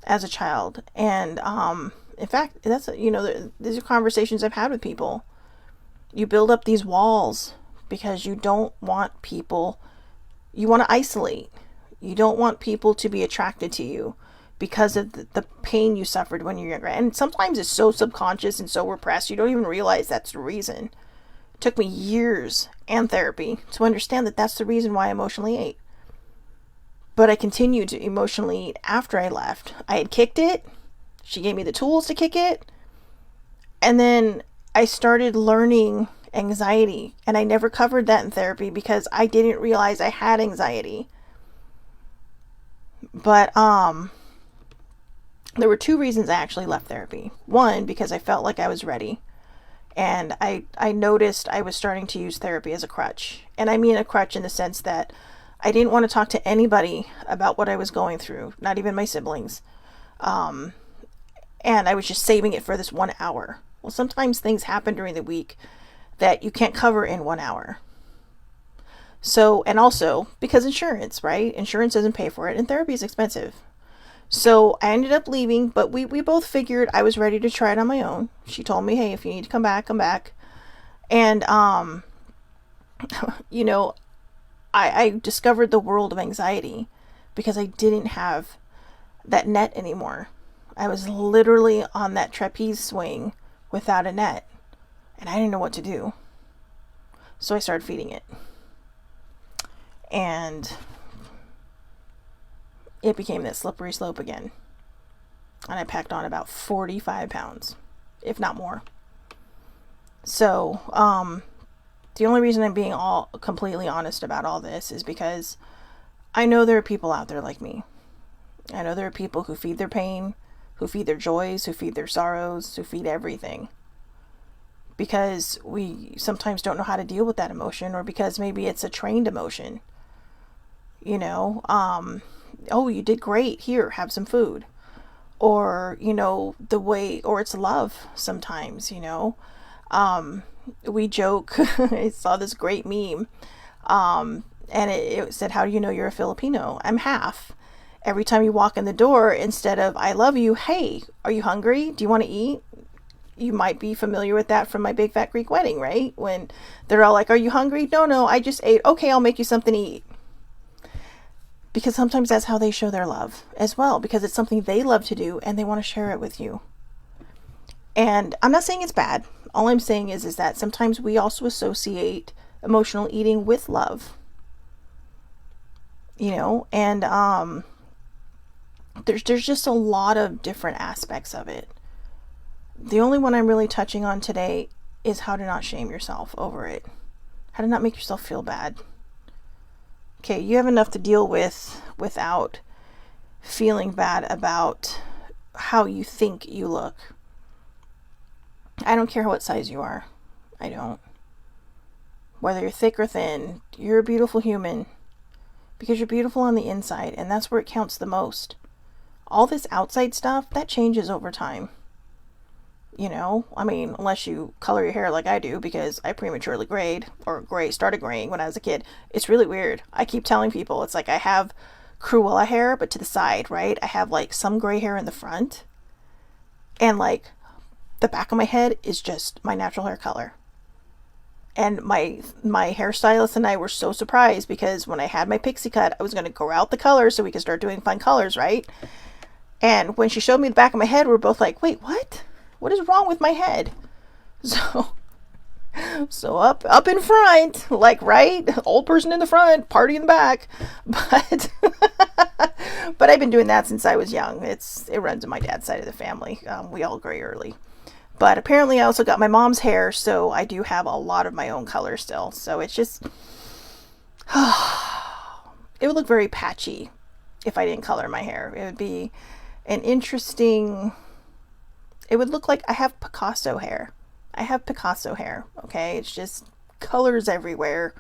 as a child. And in fact, that's, you know, these are conversations I've had with people. You build up these walls because you don't want people, you want to isolate. You don't want people to be attracted to you because of the pain you suffered when you were younger. And sometimes it's so subconscious and so repressed, you don't even realize that's the reason. It took me years and therapy to understand that that's the reason why I emotionally ate. But I continued to emotionally eat after I left. I had kicked it. She gave me the tools to kick it. And then I started learning anxiety, and I never covered that in therapy because I didn't realize I had anxiety. But there were two reasons I actually left therapy. One, because I felt like I was ready, and I noticed I was starting to use therapy as a crutch. And I mean a crutch in the sense that I didn't want to talk to anybody about what I was going through, not even my siblings. And I was just saving it for this 1 hour. Well, sometimes things happen during the week that you can't cover in 1 hour. So, and also because insurance, right? Insurance doesn't pay for it, and therapy is expensive. So I ended up leaving, but we both figured I was ready to try it on my own. She told me, hey, if you need to come back, come back. And, you know, I discovered the world of anxiety because I didn't have that net anymore. I was literally on that trapeze swing without a net, and I didn't know what to do. So I started feeding it. And it became that slippery slope again. And I packed on about 45 pounds, if not more. So, the only reason I'm being all completely honest about all this is because I know there are people out there like me. I know there are people who feed their pain, who feed their joys, who feed their sorrows, who feed everything. Because we sometimes don't know how to deal with that emotion, or because maybe it's a trained emotion. You know, oh, you did great. Here, have some food. Or, you know, the way, or it's love sometimes, you know. We joke, I saw this great meme, and it said, how do you know you're a Filipino? I'm half. Every time you walk in the door, instead of I love you, hey, are you hungry? Do you want to eat? You might be familiar with that from my big fat Greek wedding, right? When they're all like, are you hungry? No, I just ate. Okay, I'll make you something to eat. Because sometimes that's how they show their love as well, because it's something they love to do and they want to share it with you. And I'm not saying it's bad. All I'm saying is that sometimes we also associate emotional eating with love. You know, and There's just a lot of different aspects of it. The only one I'm really touching on today is how to not shame yourself over it. How to not make yourself feel bad. Okay, you have enough to deal with without feeling bad about how you think you look. I don't care what size you are. I don't. Whether you're thick or thin, you're a beautiful human. Because you're beautiful on the inside, and that's where it counts the most. All this outside stuff, that changes over time. You know, I mean, unless you color your hair like I do, because I prematurely started graying when I was a kid. It's really weird. I keep telling people, it's like I have Cruella hair, but to the side, right? I have like some gray hair in the front, and like the back of my head is just my natural hair color. And my hairstylist and I were so surprised, because when I had my pixie cut, I was going to grow out the colors so we could start doing fun colors, right? And when she showed me the back of my head, we were both like, wait, what? What is wrong with my head? So up in front, like, right? Old person in the front, party in the back. But but I've been doing that since I was young. It runs in my dad's side of the family. We all gray early. But apparently I also got my mom's hair, so I do have a lot of my own color still. So it's just, it would look very patchy if I didn't color my hair. It would be an interesting, it would look like I have Picasso hair. Okay? It's just colors everywhere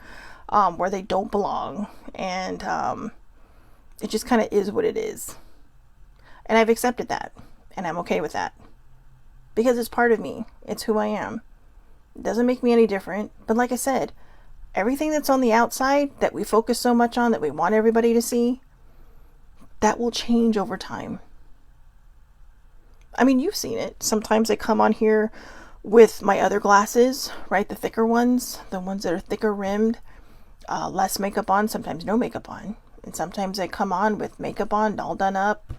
where they don't belong. And it just kind of is what it is. And I've accepted that. And I'm okay with that. Because it's part of me. It's who I am. It doesn't make me any different. But like I said, everything that's on the outside that we focus so much on, that we want everybody to see, that will change over time. I mean, you've seen it. Sometimes I come on here with my other glasses, right? The thicker ones, the ones that are thicker rimmed, less makeup on, sometimes no makeup on. And sometimes I come on with makeup on, all done up,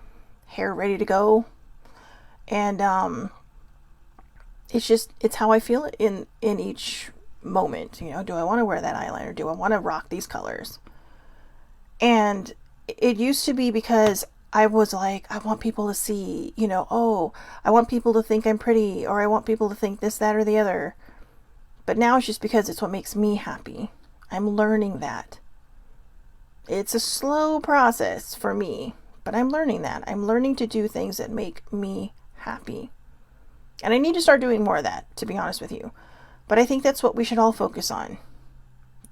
hair ready to go. And it's how I feel in each moment. You know, do I want to wear that eyeliner? Do I want to rock these colors? And it used to be because I was like, I want people to see, you know, oh, I want people to think I'm pretty, or I want people to think this, that, or the other. But now it's just because it's what makes me happy. I'm learning that. It's a slow process for me, but I'm learning that. I'm learning to do things that make me happy. And I need to start doing more of that, to be honest with you. But I think that's what we should all focus on.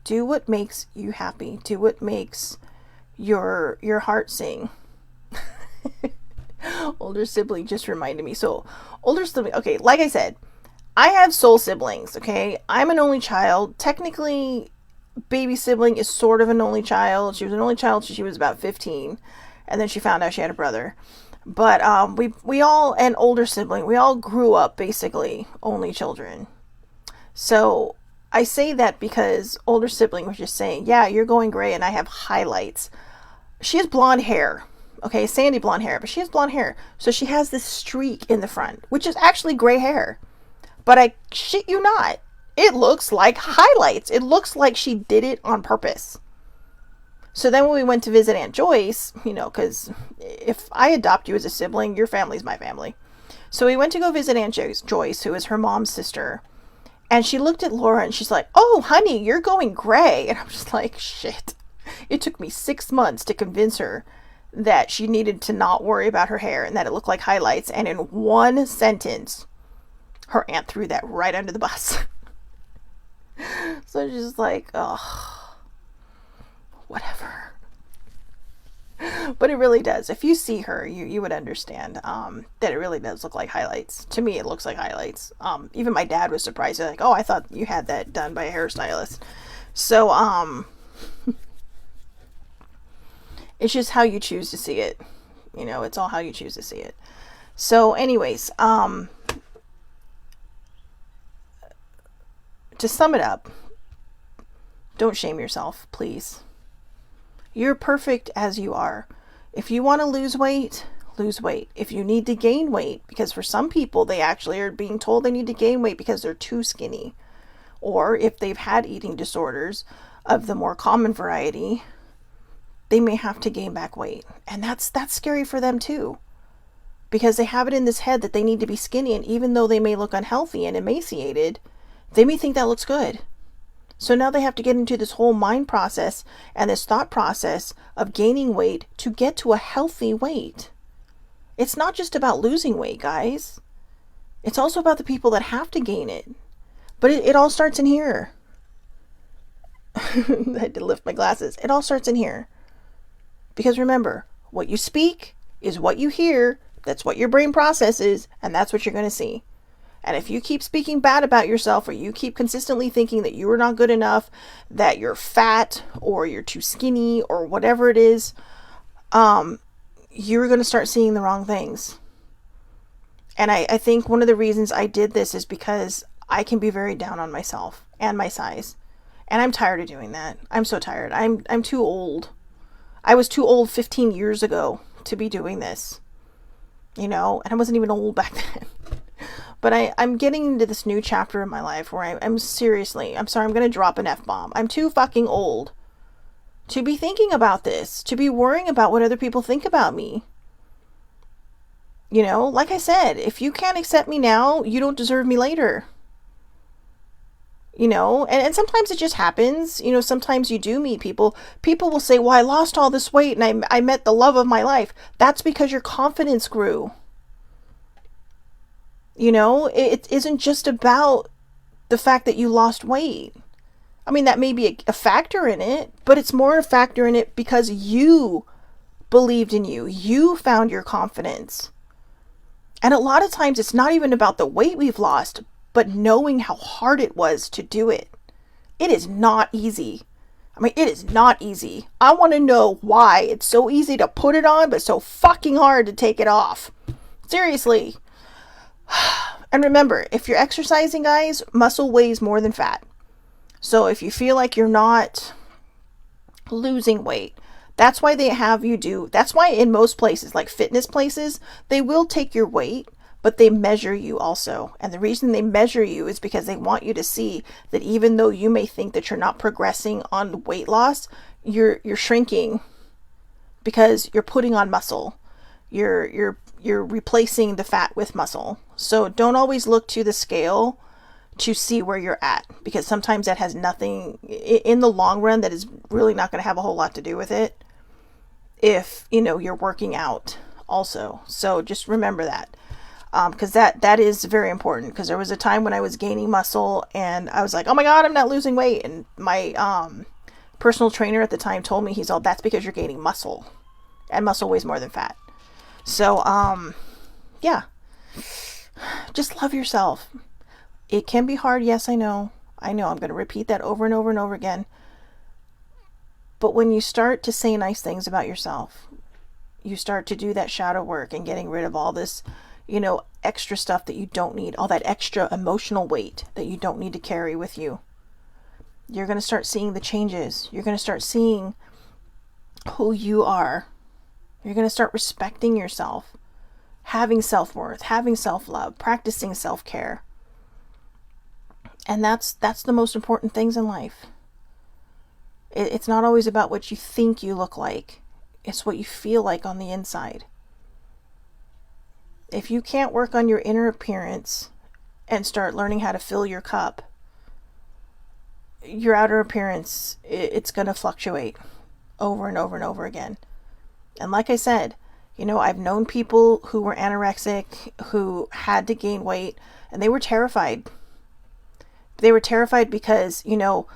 Do what makes you happy. Do what makes your heart sing. Older sibling just reminded me. So, older sibling, okay, like I said, I have soul siblings, okay? I'm an only child. Technically, baby sibling is sort of an only child. She was an only child till she was about 15. And then she found out she had a brother. But we all, an older sibling, we all grew up basically only children. So I say that because older sibling was just saying, yeah, you're going gray and I have highlights. She has blonde hair. Okay, sandy blonde hair, but she has blonde hair. So she has this streak in the front, which is actually gray hair. But I shit you not, it looks like highlights. It looks like she did it on purpose. So then when we went to visit Aunt Joyce, you know, because if I adopt you as a sibling, your family's my family. So we went to go visit Aunt Joyce, who is her mom's sister. And she looked at Laura and she's like, oh, honey, you're going gray. And I'm just like, shit. It took me 6 months to convince her that she needed to not worry about her hair and that it looked like highlights. And in one sentence, her aunt threw that right under the bus. So she's like, oh, whatever. But it really does. If you see her, you would understand that it really does look like highlights. To me, it looks like highlights. Even my dad was surprised. He's like, oh, I thought you had that done by a hairstylist. So, it's just how you choose to see it. You know, it's all how you choose to see it. So anyways, to sum it up, don't shame yourself, please. You're perfect as you are. If you want to lose weight, lose weight. If you need to gain weight, because for some people, they actually are being told they need to gain weight because they're too skinny. Or if they've had eating disorders of the more common variety, they may have to gain back weight. And that's scary for them too. Because they have it in this head that they need to be skinny, and even though they may look unhealthy and emaciated, they may think that looks good. So now they have to get into this whole mind process and this thought process of gaining weight to get to a healthy weight. It's not just about losing weight, guys. It's also about the people that have to gain it. But it all starts in here. I had to lift my glasses. It all starts in here. Because remember, what you speak is what you hear. That's what your brain processes, and that's what you're going to see. And if you keep speaking bad about yourself, or you keep consistently thinking that you are not good enough, that you're fat, or you're too skinny, or whatever it is, you're going to start seeing the wrong things. And I think one of the reasons I did this is because I can be very down on myself and my size. And I'm tired of doing that. I'm so tired. I'm too old. I was too old 15 years ago to be doing this. You know, and I wasn't even old back then. But I'm getting into this new chapter in my life where I'm seriously, I'm sorry, I'm going to drop an F-bomb. I'm too fucking old to be thinking about this, to be worrying about what other people think about me. You know, like I said, if you can't accept me now, you don't deserve me later. You know, and sometimes it just happens. You know, sometimes you do meet people. People will say, well, I lost all this weight and I met the love of my life. That's because your confidence grew. You know, it isn't just about the fact that you lost weight. I mean, that may be a factor in it, but it's more a factor in it because you believed in you. You found your confidence. And a lot of times it's not even about the weight we've lost, but knowing how hard it was to do it. It is not easy. I mean, it is not easy. I want to know why it's so easy to put it on, but so fucking hard to take it off. Seriously. And remember, if you're exercising, guys, muscle weighs more than fat. So if you feel like you're not losing weight, that's why they have you do, that's why in most places, like fitness places, they will take your weight, but they measure you also. And the reason they measure you is because they want you to see that even though you may think that you're not progressing on weight loss, you're shrinking because you're putting on muscle. You're replacing the fat with muscle. So don't always look to the scale to see where you're at, because sometimes that has nothing in the long run, that is really not going to have a whole lot to do with it if, you know, you're working out also. So just remember that. Because that is very important, because there was a time when I was gaining muscle and I was like, oh my God, I'm not losing weight. And my personal trainer at the time told me, he's all, that's because you're gaining muscle, and muscle weighs more than fat. So, yeah, just love yourself. It can be hard. Yes, I know. I'm going to repeat that over and over and over again. But when you start to say nice things about yourself, you start to do that shadow work and getting rid of all this, you know, extra stuff that you don't need, all that extra emotional weight that you don't need to carry with you. You're going to start seeing the changes. You're going to start seeing who you are. You're going to start respecting yourself, having self-worth, having self-love, practicing self-care. And that's the most important things in life. It's not always about what you think you look like. It's what you feel like on the inside. If you can't work on your inner appearance and start learning how to fill your cup, your outer appearance, it's going to fluctuate over and over and over again. And like I said, you know, I've known people who were anorexic, who had to gain weight, and they were terrified. They were terrified because, you know,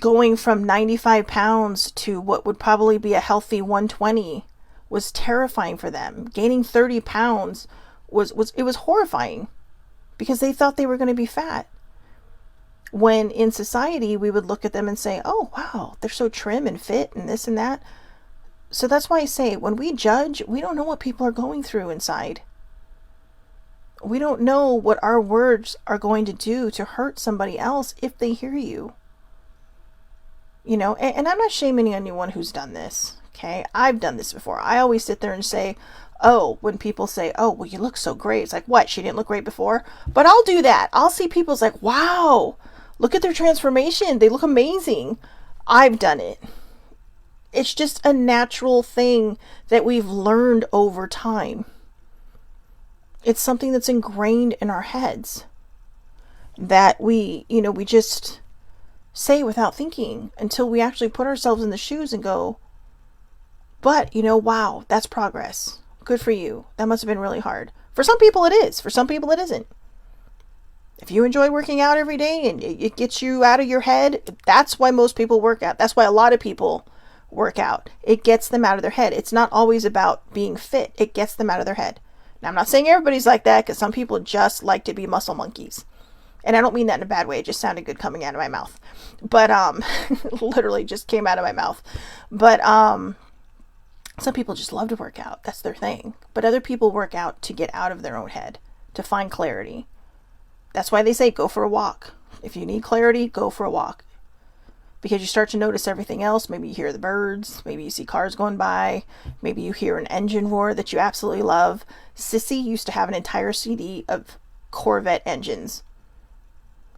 going from 95 pounds to what would probably be a healthy 120 was terrifying for them. Gaining 30 pounds was horrifying, because they thought they were going to be fat. When in society, we would look at them and say, oh, wow, they're so trim and fit and this and that. So that's why I say, when we judge, we don't know what people are going through inside. We don't know what our words are going to do to hurt somebody else if they hear you. You know, and I'm not shaming anyone who's done this. Okay, I've done this before. I always sit there and say, oh, when people say, oh, well, you look so great. It's like, what? She didn't look great before? But I'll do that. I'll see people's like, wow, look at their transformation. They look amazing. I've done it. It's just a natural thing that we've learned over time. It's something that's ingrained in our heads that we just say without thinking until we actually put ourselves in the shoes and go, but wow, that's progress. Good for you. That must have been really hard. For some people it is. For some people it isn't. If you enjoy working out every day and it gets you out of your head, that's why most people work out. That's why a lot of people work out. It gets them out of their head. It's not always about being fit. It gets them out of their head. Now, I'm not saying everybody's like that, because some people just like to be muscle monkeys. And I don't mean that in a bad way. It just sounded good coming out of my mouth. But literally just came out of my mouth. But some people just love to work out. That's their thing. But other people work out to get out of their own head, to find clarity. That's why they say go for a walk. If you need clarity, go for a walk. Because you start to notice everything else. Maybe you hear the birds. Maybe you see cars going by. Maybe you hear an engine roar that you absolutely love. Sissy used to have an entire CD of Corvette engines.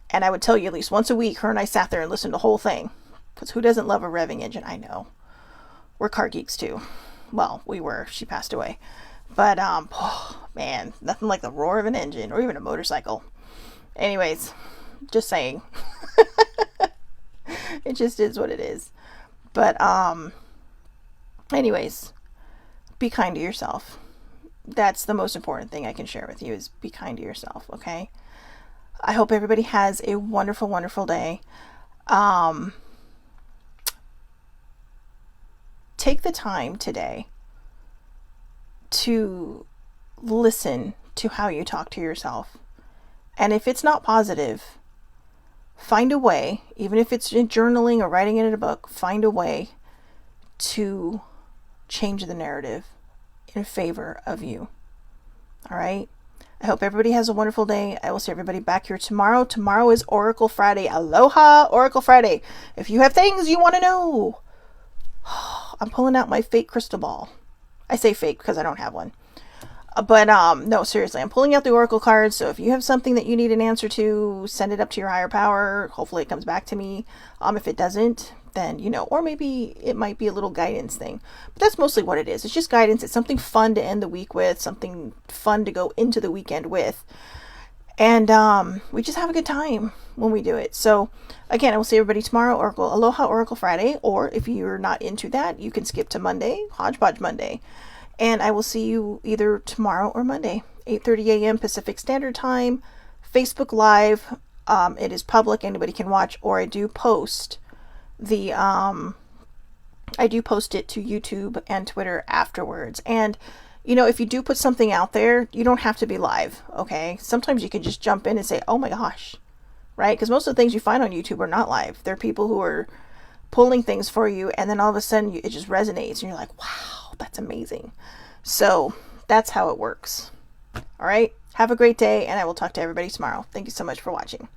And I would tell you at least once a week, her and I sat there and listened to the whole thing. Because who doesn't love a revving engine? I know. We're car geeks too. Well, we were. She passed away. But, oh, man, nothing like the roar of an engine or even a motorcycle. Anyways, just saying. It just is what it is. But anyways, be kind to yourself. That's the most important thing I can share with you, is be kind to yourself, okay? I hope everybody has a wonderful, wonderful day. Take the time today to listen to how you talk to yourself. And if it's not positive, find a way, even if it's in journaling or writing it in a book, find a way to change the narrative in favor of you. All right? I hope everybody has a wonderful day. I will see everybody back here tomorrow. Tomorrow is Oracle Friday. Aloha, Oracle Friday. If you have things you want to know, I'm pulling out my fake crystal ball. I say fake because I don't have one. But no, seriously, I'm pulling out the Oracle cards. So if you have something that you need an answer to, send it up to your higher power. Hopefully it comes back to me. If it doesn't, then, or maybe it might be a little guidance thing. But that's mostly what it is. It's just guidance. It's something fun to end the week with, something fun to go into the weekend with. And we just have a good time when we do it. So again, I will see everybody tomorrow, Oracle Aloha Oracle Friday. Or if you're not into that, you can skip to Monday, Hodgepodge Monday. And I will see you either tomorrow or Monday, 8:30 a.m. Pacific Standard Time, Facebook Live. It is public; anybody can watch. Or I do post it to YouTube and Twitter afterwards. And if you do put something out there, you don't have to be live. Okay, sometimes you can just jump in and say, "Oh my gosh," right? Because most of the things you find on YouTube are not live. They're people who are pulling things for you, and then all of a sudden it just resonates, and you're like, "Wow, that's amazing." So that's how it works. All right. Have a great day, and I will talk to everybody tomorrow. Thank you so much for watching.